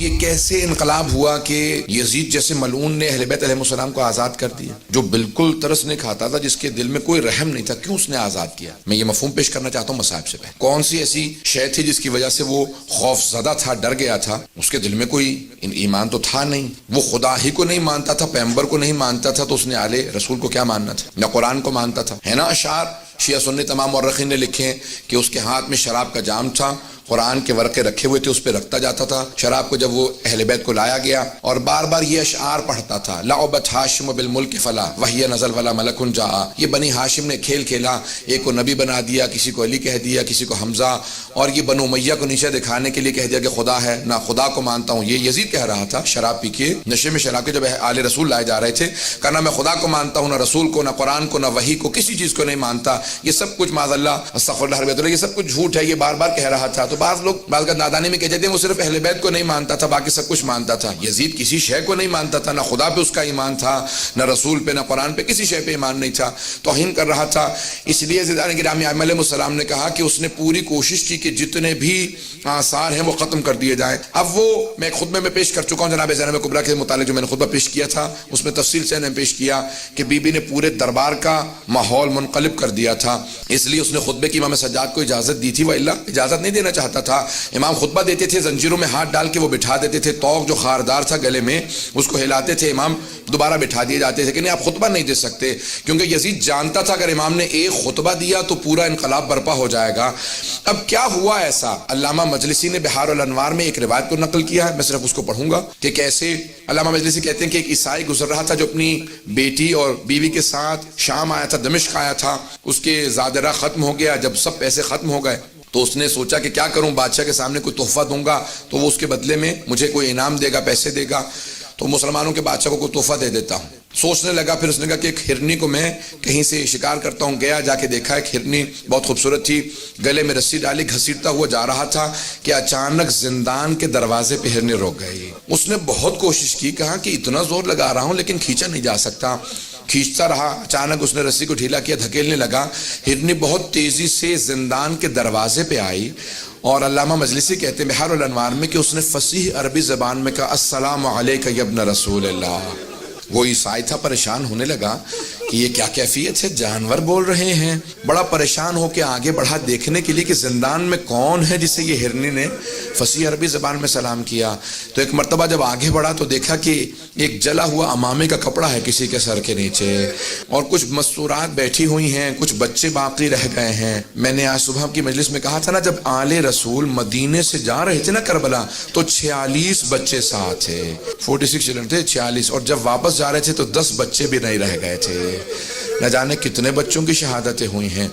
یہ کیسے انقلاب ہوا کہ یزید جیسے ملعون نے اہل بیت علیہ السلام کو آزاد کر دیا، جو بالکل ترس نہیں کھاتا تھا، جس کے دل میں کوئی رحم نہیں تھا، کیوں اس نے آزاد کیا؟ میں یہ مفہوم پیش کرنا چاہتا ہوں مصائب سے پہلے۔ کون سی ایسی شے تھی جس کی وجہ سے وہ خوف زدہ تھا، ڈر گیا تھا؟ اس کے دل میں کوئی ایمان تو تھا نہیں، وہ خدا ہی کو نہیں مانتا تھا، پیغمبر کو نہیں مانتا تھا، تو اس نے آل رسول کو کیا ماننا تھا؟ نہ قرآن کو مانتا تھا، ہے نا؟ اشعار شیعہ سنی تمام مورخین نے لکھے ہیں کہ اس کے ہاتھ میں شراب کا جام تھا، قرآن کے ورقے رکھے ہوئے تھے، اس پہ رکھتا جاتا تھا شراب کو۔ جب وہ اہل بیت کو لایا گیا اور بار بار یہ اشعار پڑھتا تھا، لعبت ہاشم بالملک فلا وہی نزل ولا ملک جاء، یہ بنی ہاشم نے کھیل کھیلا، ایک کو نبی بنا دیا، کسی کو علی کہہ دیا، کسی کو حمزہ، اور یہ بنو امیہ کو نیچے دکھانے کے لیے کہہ دیا کہ خدا ہے، نہ خدا کو مانتا ہوں۔ یہ یزید کہہ رہا تھا شراب پی کے، نشے میں شراب کے، جب آل رسول لائے جا رہے تھے، کہا نہ میں خدا کو مانتا ہوں، نہ رسول کو، نہ قرآن کو، نہ وحی کو، کسی چیز کو نہیں مانتا، یہ سب کچھ معاذ اللہ استغفر اللہ رب، یہ سب کچھ جھوٹ ہے، یہ بار بار کہہ رہا تھا۔ تو بعض لوگ بعض نادانی میں کہہ جاتے ہیں وہ صرف اہل بیت کو نہیں مانتا تھا، باقی سب کچھ مانتا تھا۔ یزید کسی شے کو نہیں مانتا تھا، نہ خدا پہ اس کا ایمان تھا، نہ رسول پہ، نہ قرآن پہ، کسی شے پہ ایمان نہیں تھا، توہین کر رہا تھا۔ اس لیے زیدان گرامی علیہ السلام نے کہا کہ اس نے پوری کوشش کی کہ جتنے بھی آثار ہیں وہ ختم کر دیے جائیں۔ اب وہ میں خطبے میں پیش کر چکا ہوں جناب زینب کبریٰ کے متعلق، جو میں نے خطبہ پیش کیا تھا اس میں تفصیل سے نے پیش کیا کہ بی بی نے پورے دربار کا ماحول منقلب کر دیا تھا، اس لیے اس نے خطبے کی امام سجاد کو اجازت دی تھی، وإلا اجازت نہیں دینا چاہتا تھا۔ امام خطبہ دیتے تھے، زنجیروں میں ہاتھ ڈال کے وہ بٹھا دیتے تھے، توق جو خاردار تھا گلے میں اس کو ہلاتے تھے، امام دوبارہ بٹھا دیے جاتے تھے کہ نہیں آپ خطبہ نہیں دے سکتے، کیونکہ یزید جانتا تھا اگر امام نے ایک خطبہ دیا تو پورا انقلاب برپا ہو جائے گا۔ اب کیا ہوا ایسا؟ علامہ مجلسی نے بحار الانوار میں ایک روایت کو نقل کیا ہے، میں صرف اس کو پڑھوں گا کہ کیسے علامہ مجلسی کہتے ہیں کہ ایک عیسائی گزر رہا تھا جو اپنی بیٹی اور بیوی کے ساتھ شام آیا تھا، دمشق آیا تھا، اس کے زادرہ ختم ہو گیا، جب سب پیسے ختم ہو گئے تو اس نے سوچا کہ کیا کروں، بادشاہ کے سامنے کوئی تحفہ دوں گا تو وہ اس کے بدلے میں مجھے کوئی انعام دے گا، پیسے دے گا، تو مسلمانوں کے بادشاہ کو کوئی تحفہ دے دیتا ہوں۔ سوچنے لگا، پھر اس نے کہا کہ ایک ہرنی کو میں کہیں سے شکار کرتا ہوں۔ گیا، جا کے دیکھا ایک ہرنی بہت خوبصورت تھی، گلے میں رسی ڈالی، گھسیٹتا ہوا جا رہا تھا کہ اچانک زندان کے دروازے پہ ہرنی رک گئی۔ اس نے بہت کوشش کی، کہا کہ اتنا زور لگا رہا ہوں لیکن کھینچا نہیں جا سکتا، کھینچتا رہا، اچانک اس نے رسی کو ڈھیلا کیا، دھکیلنے لگا، ہرنی بہت تیزی سے زندان کے دروازے پہ آئی، اور علامہ مجلسی کہتے ہیں بحار الانوار میں کہ اس نے فصیح عربی زبان میں کہا السلام علیک یا ابن رسول اللہ۔ وہ عیسائی تھا، پریشان ہونے لگا کہ یہ کیا کیفیت ہے، جانور بول رہے ہیں، بڑا پریشان ہو کے آگے بڑھا دیکھنے کے لیے کہ زندان میں کون ہے جسے یہ ہرنی نے فصیح عربی زبان میں سلام کیا۔ تو ایک مرتبہ جب آگے بڑھا تو دیکھا کہ ایک جلا ہوا امامے کا کپڑا ہے کسی کے سر کے نیچے، اور کچھ مستورات بیٹھی ہوئی ہیں، کچھ بچے باقی رہ گئے ہیں۔ میں نے آج صبح کی مجلس میں کہا تھا نا، جب آل رسول مدینے سے جا رہے تھے نا کربلا تو 46 بچے ساتھ تھے، 46 چلڈرن تھے، 46، اور جب واپس جا رہے تھے تو 10 بچے بھی نہیں رہ گئے تھے۔ نہ جانے کتنے بچوں کی شہادتیں ہوئی ہیں۔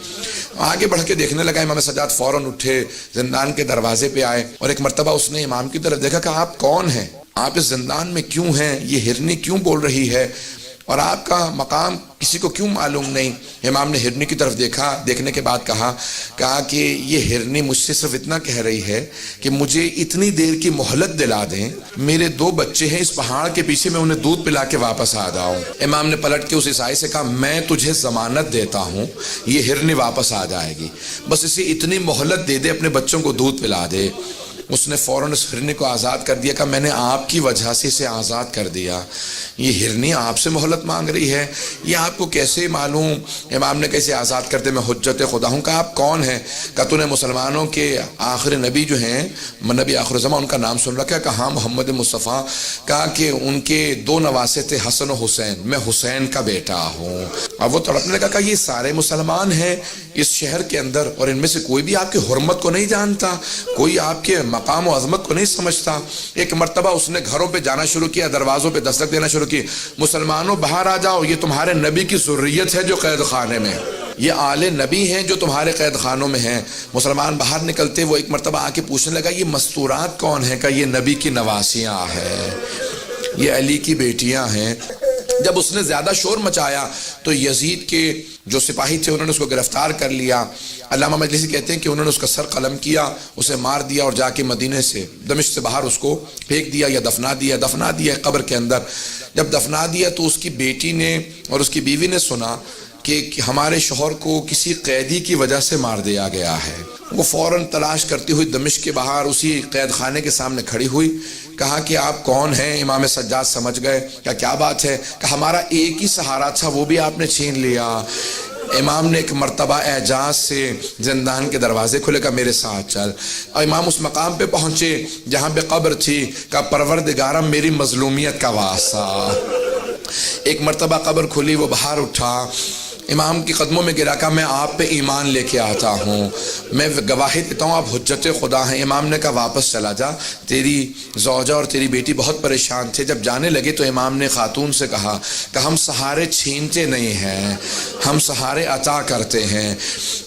آگے بڑھ کے دیکھنے لگا، امام سجاد فوراً اٹھے، زندان کے دروازے پہ آئے، اور ایک مرتبہ اس نے امام کی طرف دیکھا کہ آپ کون ہیں، آپ اس زندان میں کیوں ہیں، یہ ہرنی کیوں بول رہی ہے، اور آپ کا مقام کسی کو کیوں معلوم نہیں؟ امام نے ہرنی کی طرف دیکھا، دیکھنے کے بعد کہا کہ یہ ہرنی مجھ سے صرف اتنا کہہ رہی ہے کہ مجھے اتنی دیر کی مہلت دلا دیں، میرے 2 بچے ہیں اس پہاڑ کے پیچھے، میں انہیں دودھ پلا کے واپس آ جاؤں۔ امام نے پلٹ کے اس عیسائی سے کہا میں تجھے ضمانت دیتا ہوں یہ ہرنی واپس آ جائے گی، بس اسے اتنی مہلت دے دے، اپنے بچوں کو دودھ پلا دے۔ اس نے فوراً اس ہرنی کو آزاد کر دیا، کہ میں نے آپ کی وجہ سے اسے آزاد کر دیا، یہ ہرنی آپ سے مہلت مانگ رہی ہے، یہ آپ کو کیسے معلوم؟ امام نے کیسے آزاد کر دے، میں حجت خدا ہوں۔ کہا آپ کون ہیں؟ کہا تو نے مسلمانوں کے آخر نبی جو ہیں، نبی آخر زمان، ان کا نام سن رکھا ہے؟ کہا ہاں، محمد مصطفیٰ۔ کہا کہ ان کے 2 نواسے تھے، حسن و حسین، میں حسین کا بیٹا ہوں۔ اب وہ تڑپنے لگا، کہا یہ سارے مسلمان ہیں اس شہر کے اندر، اور ان میں سے کوئی بھی آپ کی حرمت کو نہیں جانتا، کوئی آپ کے مقام و عظمت کو نہیں سمجھتا۔ ایک مرتبہ اس نے گھروں پہ جانا شروع کیا، دروازوں پہ دستک دینا شروع کی، مسلمانوں باہر آ جاؤ، یہ تمہارے نبی کی ذریت ہے جو قید خانے میں، یہ آل نبی ہیں جو تمہارے قید خانوں میں ہیں۔ مسلمان باہر نکلتے، وہ ایک مرتبہ آ کے پوچھنے لگا یہ مستورات کون ہیں؟ کہ یہ نبی کی نواسیاں ہیں، یہ علی کی بیٹیاں ہیں۔ جب اس نے زیادہ شور مچایا تو یزید کے جو سپاہی تھے انہوں نے اس کو گرفتار کر لیا۔ علامہ مجلسی کہتے ہیں کہ انہوں نے اس کا سر قلم کیا، اسے مار دیا، اور جا کے مدینے سے، دمشق سے باہر اس کو پھینک دیا یا دفنا دیا قبر کے اندر۔ جب دفنا دیا تو اس کی بیٹی نے اور اس کی بیوی نے سنا کہ ہمارے شوہر کو کسی قیدی کی وجہ سے مار دیا گیا ہے۔ وہ فوراً تلاش کرتی ہوئی دمشق کے باہر اسی قید خانے کے سامنے کھڑی ہوئی، کہا کہ آپ کون ہیں؟ امام سجاد سمجھ گئے، کیا بات ہے؟ کہ ہمارا ایک ہی سہارا تھا وہ بھی آپ نے چھین لیا۔ امام نے ایک مرتبہ اعجاز سے زندان کے دروازے کھلے، کہا میرے ساتھ چل، اور امام اس مقام پہ پہنچے جہاں پہ قبر تھی، کہا پروردگارم میری مظلومیت کا واسطہ۔ ایک مرتبہ قبر کھلی، وہ باہر اٹھا، امام کی قدموں میں گرا، کہا میں آپ پہ ایمان لے کے آتا ہوں، میں گواہی دیتا ہوں آپ حجت خدا ہیں۔ امام نے کہا واپس چلا جا، تیری زوجہ اور تیری بیٹی بہت پریشان تھے۔ جب جانے لگے تو امام نے خاتون سے کہا کہ ہم سہارے چھینتے نہیں ہیں، ہم سہارے عطا کرتے ہیں۔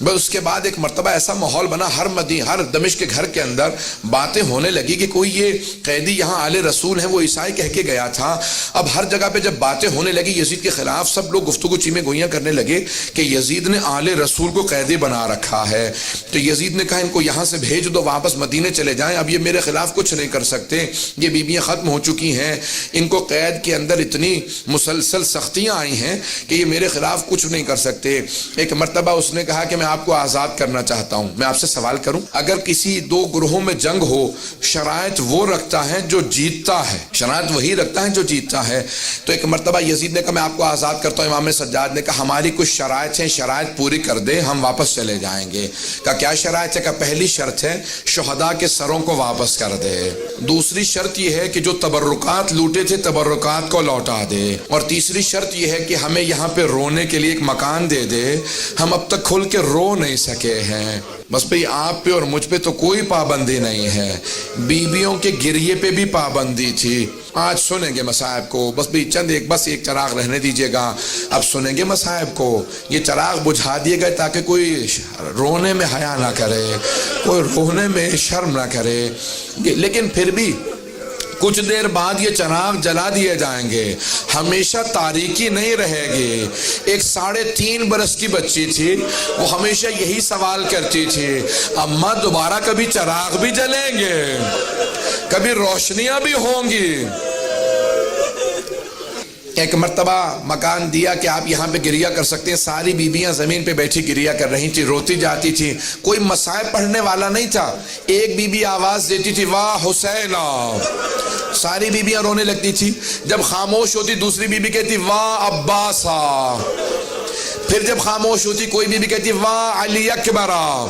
بس اس کے بعد ایک مرتبہ ایسا ماحول بنا، ہر دمشق کے گھر کے اندر باتیں ہونے لگی کہ کوئی یہ قیدی یہاں آل رسول ہیں، وہ عیسائی کہہ کے گیا تھا۔ اب ہر جگہ پہ جب باتیں ہونے لگی یزید کے خلاف، سب لوگ گفتگو چیمیں گوئیاں کرنے لگے کہ یزید نے آل رسول کو قیدی بنا رکھا ہے۔ تو یزید نے کہا ان کو یہاں سے بھیج دو، واپس مدینے چلے جائیں، اب یہ میرے خلاف کچھ نہیں کر سکتے، یہ بیویاں ختم ہو چکی ہیں، ان کو قید کے اندر اتنی مسلسل سختیاں آئی ہیں کہ یہ میرے خلاف کچھ نہیں کر سکتے۔ ایک مرتبہ اس نے کہا کہ میں آپ کو آزاد کرنا چاہتا ہوں، میں آپ سے سوال کروں، اگر کسی دو گروہوں میں جنگ ہو، شرائط وہ رکھتا ہے جو جیتتا ہے، شرائط وہی رکھتا ہے جو جیتتا ہے۔ تو ایک مرتبہ یزید نے کہا میں آپ کو آزاد کرتا ہوں۔ امام سجاد نے کہا ہماری کچھ شرائط ہیں، شرائط پوری کر دے، ہم واپس چلے جائیں گے۔ کہا کیا شرائط ہے؟ کہ پہلی شرط ہے شہداء کے سروں کو واپس کر دے، دوسری شرط یہ ہے کہ جو تبرکات لوٹے تھے تبرکات کو لوٹا دے، اور تیسری شرط یہ ہے کہ ہمیں یہاں پہ رونے کے لیے ایک مکان دے دے، ہم اب تک کھل کے رو نہیں سکے ہیں۔ بس بھئی آپ پہ اور مجھ پہ تو کوئی پابندی نہیں ہے، بیویوں کے گریے پہ بھی پابندی تھی۔ آج سنیں گے مصائب کو، بس بھی بس ایک چراغ رہنے دیجئے گا، اب سنیں گے مصائب کو، یہ چراغ بجھا دیے گئے تاکہ کوئی رونے میں حیا نہ کرے، کوئی رونے میں شرم نہ کرے، لیکن پھر بھی کچھ دیر بعد یہ چراغ جلا دیے جائیں گے، ہمیشہ تاریکی نہیں رہے گی۔ ایک 3.5 برس کی بچی تھی، وہ ہمیشہ یہی سوال کرتی تھی اماں دوبارہ کبھی چراغ بھی جلیں گے، کبھی روشنیاں بھی ہوں گی۔ ایک مرتبہ مکان دیا کہ آپ یہاں پہ گریہ کر سکتے ہیں، ساری بیویاں زمین پہ بیٹھی گریہ کر رہی تھی، روتی جاتی تھی، کوئی مصائب پڑھنے والا نہیں تھا۔ ایک بی بی آواز دیتی تھی واہ حسینہ، ساری بیویاں رونے لگتی تھی۔ جب خاموش ہوتی دوسری بیوی کہتی واہ عباسہ، پھر جب خاموش ہوتی کوئی بیوی کہتی واہ علی اکبرہ،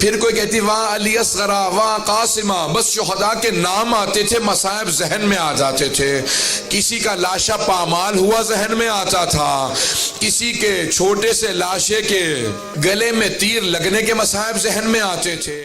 پھر کوئی کہتی واہ علی اصغرہ، واہ قاسمہ۔ بس شہداء کے نام آتے تھے، مصائب ذہن میں آ جاتے تھے۔ کسی کا لاشا پامال ہوا ذہن میں آتا تھا، کسی کے چھوٹے سے لاشے کے گلے میں تیر لگنے کے مصائب ذہن میں آتے تھے۔